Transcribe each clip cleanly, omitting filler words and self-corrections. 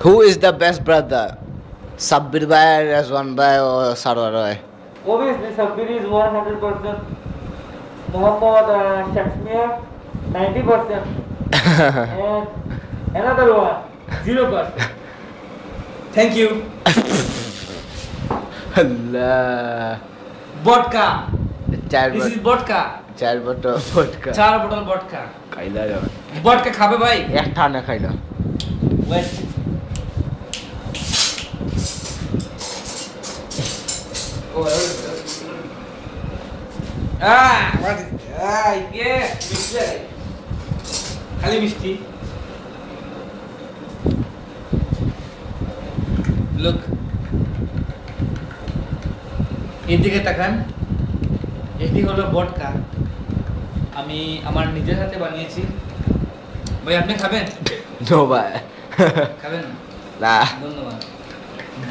Who is the best brother? Sabbir Bhai, Razwan Bhai or Sarwar Bhai? Obviously, Sabbir is 100%. Muhammad Shakespeare, 90%. And another one, 0%. Thank you. Allah. Vodka. Char This is vodka. bottle vodka. 4 bottle vodka. খাইলা যাবে vodka খাবে ভাই? একটা না খাইলা। Wait. What is yeah, মিষ্টি। খালি মিষ্টি। Look. এদিকে তাকান। এটি হলো ভডকা। আমি আমার নিজের হাতে বানিয়েছি। ভাই আপনি খাবেন? নো ভাই। খাবেন? না। ধন্যবাদ।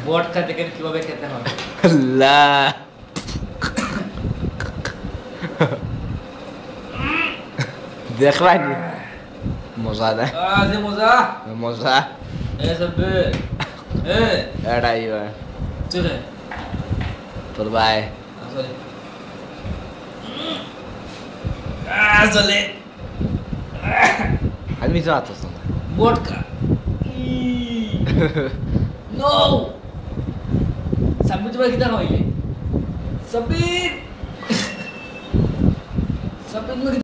ভডকা দেখেন কিভাবে খেতে হয়। আল্লাহ। দেখলাই নি? মজা না? যে মজা। মজা। সব এটাই ভাই। চলে। তোর ভাই। আসলে। চলে। আমি তো আতো না। ভডকা। নো। সাব্বির ভাই কিটা হইলে? সাব্বির। সাব্বির